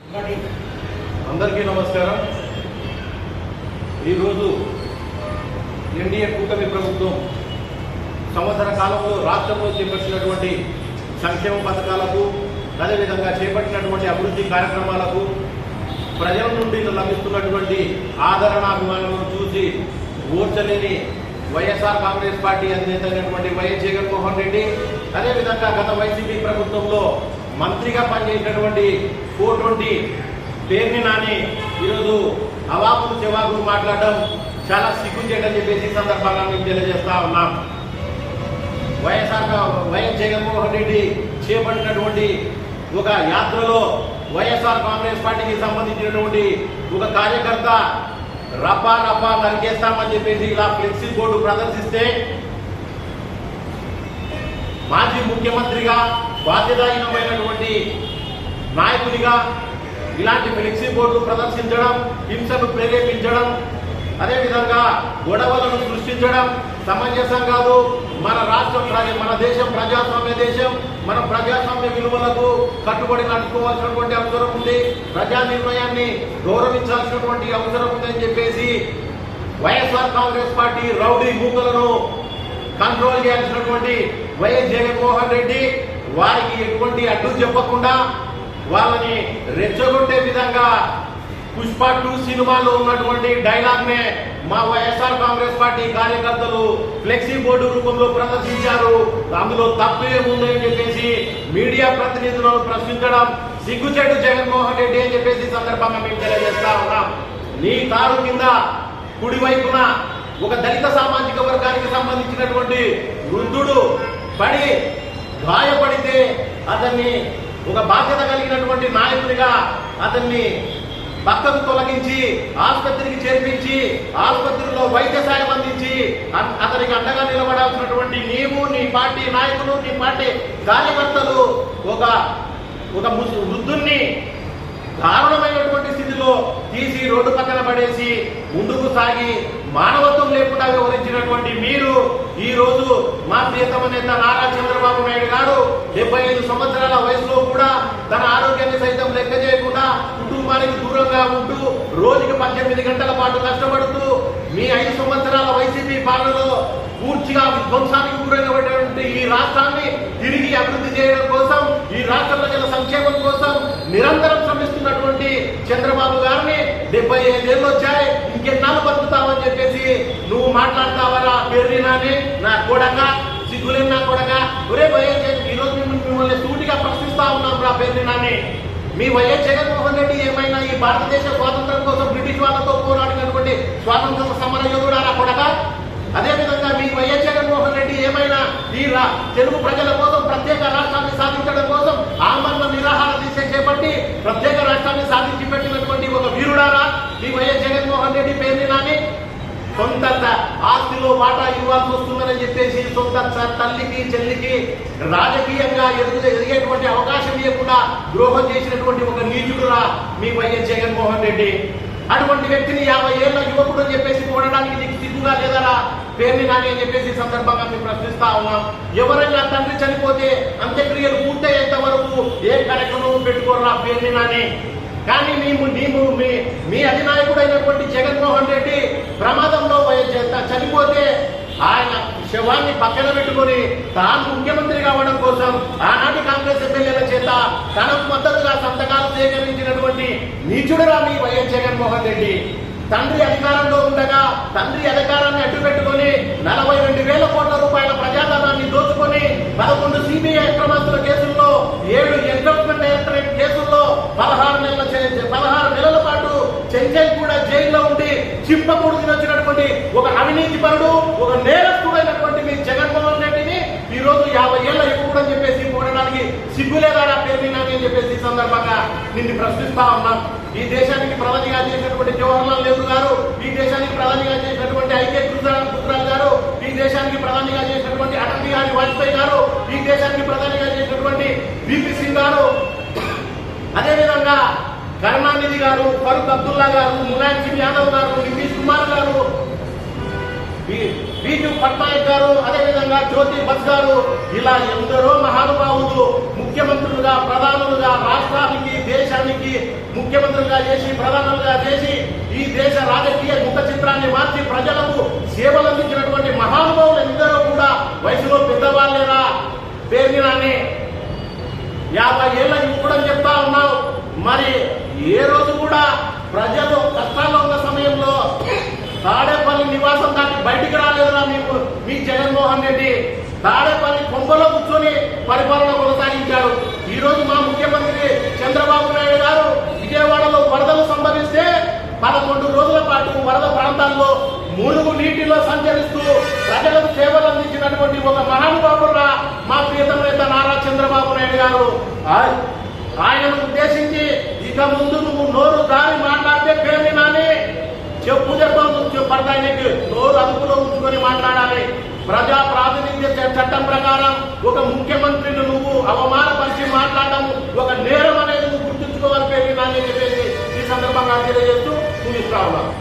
అందరికీ నమస్కారం। ఈరోజు ఎన్డీఏ కూటమి ప్రభుత్వం సంవత్సర కాలంలో రాష్ట్రంలో చేపట్టినటువంటి సంక్షేమ పథకాలకు అదేవిధంగా చేపట్టినటువంటి అభివృద్ధి కార్యక్రమాలకు ప్రజల నుండి లభిస్తున్నటువంటి ఆదరణాభిమానాలను చూసి ఓర్చలేని వైఎస్ఆర్ కాంగ్రెస్ పార్టీ అధినేత అయినటువంటి వైఎస్ జగన్మోహన్ రెడ్డి, అదేవిధంగా గత వైసీపీ ప్రభుత్వంలో మంత్రిగా పనిచేసినటువంటి 420 పేర్ని నాని ఈరోజు అవాకులు చెవాకులు మాట్లాడడం చాలా సిగ్గుచేటని చెప్పేసి సందర్భంగా మేము తెలియజేస్తా ఉన్నాం। వైఎస్ జగన్మోహన్ రెడ్డి చేపట్టినటువంటి ఒక యాత్రలో వైఎస్ఆర్ కాంగ్రెస్ పార్టీకి సంబంధించినటువంటి ఒక కార్యకర్త రపా రపా నరికేస్తామని చెప్పేసి ఇలా ఫ్లెక్సీ బోర్డు ప్రదర్శిస్తే మాజీ ముఖ్యమంత్రిగా బాధ్యతాహీనమైనటువంటి నాయకునిగా ఇలాంటి ఫ్లెక్సీ బోర్డు ప్రదర్శించడం, హింసను ప్రేరేపించడం, అదేవిధంగా గొడవలను సృష్టించడం సమంజసం కాదు। మన రాష్ట్రం, మన దేశం ప్రజాస్వామ్య దేశం, మనం ప్రజాస్వామ్య విలువలకు కట్టుబడి నడుచుకోవాల్సినటువంటి అవసరం ఉంది, ప్రజా నిర్ణయాన్ని గౌరవించాల్సినటువంటి అవసరం ఉందని చెప్పేసి వైఎస్ఆర్ కాంగ్రెస్ పార్టీ రౌడీ మూకలను కంట్రోల్ చేయాల్సినటువంటి వైఎస్ జగన్మోహన్ రెడ్డి వారికి ఎటువంటి అడ్డు చెప్పకుండా వాళ్ళని రెచ్చగొట్టే విధంగా పుష్ప 2 సినిమాలో ఉన్నటువంటి డైలాగ్ నే మా వైఎస్ఆర్ కాంగ్రెస్ పార్టీ కార్యకర్తలు ఫ్లెక్సీ బోర్డు రూపంలో ప్రదర్శించారు। అందులో తప్పేముందని చెప్పేసి మీడియా ప్రతినిధులను ప్రశ్నించడం సిగ్గుచేటు జగన్మోహన్ రెడ్డి అని చెప్పేసి సందర్భంగా మేము తెలియజేస్తా ఉన్నాం। నీ కారు కింద కుడివైపున ఒక దళిత సామాజిక వర్గానికి సంబంధించినటువంటి వృద్ధుడు పడి గాయపడితే అతన్ని ఒక బాధ్యత కలిగినటువంటి నాయకుడిగా అతన్ని పక్కకు తొలగించి ఆసుపత్రికి చేర్పించి ఆసుపత్రిలో వైద్య సాయం అందించి అతనికి అండగా నిలబడాల్సినటువంటి నీవు, నీ పార్టీ నాయకులు, నీ పార్టీ కార్యకర్తలు ఒక వృద్ధుణ్ణి దారుణమైనటువంటి స్థితిలో తీసి రోడ్డు పక్కన పడేసి ముందుకు సాగి మానవత్వం లేకుండా వ్యవహరించినటువంటి మీరు ఈ రోజు మా ప్రియతమ నేత నారా చంద్రబాబు నాయుడు గారు 75 సంవత్సరాల వయసులో కూడా తన ఆరోగ్యాన్ని సైతం లెక్క చేయకుండా కుటుంబానికి దూరంగా ఉంటూ రోజుకి 18 గంటల పాటు కష్టపడుతూ మీ 5 సంవత్సరాల వైసీపీ పాలనలో పూర్తిగా విధ్వంసానికి గురైనటువంటి ఈ రాష్ట్రాన్ని తిరిగి అభివృద్ధి చేయడం కోసం, ఈ రాష్ట్ర ప్రజల సంక్షేమం కోసం నిరంతరం శ్రమిస్తున్నటువంటి చంద్రబాబు గారిని 75 ఏళ్ళు వచ్చాయి, ఇంకెన్నాళ్ళు బతుకుతామని చెప్పేసి నువ్వు మాట్లాడతావరా పేర్రినాని నా కొడక, సిగ్గులేని నా కొడక, ఒరే వైఎస్ ఈరోజు మిమ్మల్ని సూటిగా ప్రశ్నిస్తా ఉన్నాం రా పేర్రినాని। మీ వైఎస్ జగన్మోహన్ రెడ్డి ఏమైనా ఈ భారతదేశ స్వాతంత్రం కోసం బ్రిటిష్ వాళ్ళతో పోరాడినటువంటి స్వాతంత్ర సమర యోధుడా రా కొడక? అదేవిధంగా మీ వైఎస్ జగన్మోహన్ రెడ్డి ఏమైనా ఈ తెలుగు ప్రజల కోసం ప్రత్యేక రాష్ట్రాన్ని సాధించడం కోసం ఆమరణ నిరాహార దీక్ష చేపట్టి ప్రత్యేక రాష్ట్రాన్ని సాధించి పెట్టినటువంటి ఒక వీరుడారా మీ వైఎస్ జగన్మోహన్ రెడ్డి పేరుని నాని? సొంత ఆస్తిలో వాటా ఇవ్వాల్సి వస్తుందని చెప్పేసి సొంత తల్లికి చెల్లికి రాజకీయంగా ఎదిగేటువంటి అవకాశం ఇవ్వకుండా ద్రోహం చేసినటువంటి ఒక నీచుడురా మీ వైఎస్ జగన్మోహన్ రెడ్డి। అటువంటి వ్యక్తిని 50 ఏళ్ల యువకుడు అని చెప్పేసి చూడడానికి నీకు సిగ్గుగా లేదరా పేర్ని నాని అని చెప్పేసి సందర్భంగా మేము ప్రశ్నిస్తా ఉన్నాం। ఎవరైనా తండ్రి చనిపోతే అంత్యక్రియలు పూర్తయ్యేంత వరకు ఏ కార్యక్రమం పెట్టుకోరా పేర్ని నాని? కానీ మీ అధినాయకుడు అయినటువంటి జగన్మోహన్ రెడ్డి ప్రమాదంలో చనిపోతే ఆయన శవాన్ని పక్కన పెట్టుకుని తాను ముఖ్యమంత్రి కావడం కోసం ఆనాటి కాంగ్రెస్ ఎమ్మెల్యేల చేత తనకు మద్దతుగా సంతకాలు సేకరించినటువంటి నీచుడురా మీ వైఎస్ జగన్మోహన్ రెడ్డి। తండ్రి అధికారంలో ఉండగా తండ్రి అధికారాన్ని అడ్డు పెట్టుకుని 42,000 కోట్ల రూపాయల ప్రజాధనాన్ని దోచుకొని 11 సిబిఐ అక్రమాస్తుల కేసుల్లో 7 ఎన్ఫోర్స్మెంట్ డైరెక్టరేట్ కేసుల్లో 16 నెలల పాటు చెంచల్ కూడా జైల్లో ఉండి చింపకూడు తినొచ్చినటువంటి ఒక అవినీతి పరుడు, ఒక నేరస్తుడైనటువంటి మీ జగన్మోహన్ రెడ్డిని ఈ రోజు 50 ఏళ్ల యువకుడు అని చెప్పేసి పోవడానికి సిగ్గులేదారా పేర్ని నాని అని చెప్పేసి సందర్భంగా నిన్ను ప్రశ్నిస్తా ఉన్నాం। ఈ దేశానికి ప్రధానిగా చేసినటువంటి జవహర్లాల్ నెహ్రూ గారు, ఈ దేశానికి ప్రధానిగా చేసినటువంటి ఐకే గుజరాల్ గారు, ఈ దేశానికి ప్రధానిగా చేసినటువంటి అటల్ బిహారీ వాజ్పేయి గారు, ఈ దేశానికి ప్రధానిగా చేసినటువంటి విపి సింగ్ గారు, అదేవిధంగా కరుణానిధి గారు, ఫరూక్ అబ్దుల్లా గారు, ములాయం సింగ్ యాదవ్ గారు, నితీష్ కుమార్ గారు, బీజు పట్నాయక్ గారు, అదేవిధంగా జ్యోతి బస్ గారు, ఇలా ఎందరో మహానుభావులు ముఖ్యమంత్రులుగా, ప్రధానులుగా రాష్ట్రానికి, దేశానికి రాజకీయ ముఖ చిత్రాన్ని మార్చి ప్రజలకు సేవలు అందించినటువంటి మహానుభావులు ఎందరో కూడా వయసులో పెద్దవాళ్ళేరా పేరు నాని 50 ఏళ్ళ యువకుడని చెప్తా ఉన్నావు. మరి ఏ రోజు కూడా ప్రజలు కష్టాల్లో ఉన్న సమయంలో తాడేపల్లి నివాసం దాటి బయటికి రాలేదురా మీ జగన్మోహన్ రెడ్డి. తాడేపల్లి కొంపలో కూర్చొని పరిపాలన కొనసాగించాడు. ఈ రోజు మా ముఖ్యమంత్రి చంద్రబాబు నాయుడు గారు విజయవాడలో వరదలు సంభవిస్తే 11 రోజుల పాటు వరద ప్రాంతాల్లో మునుగు నీటిలో సంచరిస్తూ ప్రజలకు సేవలు అందించినటువంటి ఒక మహానుభావుడురా మా ప్రియతమ నేత నారా చంద్రబాబు నాయుడు గారు. ఆయనను ఉద్దేశించి ఇక ముందు నువ్వు నోరు దారి మాట్లాడితే పేరు నాని చెప్పు పడతాయి. నీకు నోరు అదుపులో ఉంచుకొని మాట్లాడాలి. ప్రజా ప్రాతినిధ్య చట్టం ప్రకారం ఒక ముఖ్యమంత్రిని నువ్వు అవమానపరిచి మాట్లాడడం ఒక నేరం అనేది నువ్వు గుర్తుంచుకోవాలి పేరు నాని చెప్పేసి ఈ సందర్భంగా తెలియజేస్తూ ముగిస్తా ఉన్నాను.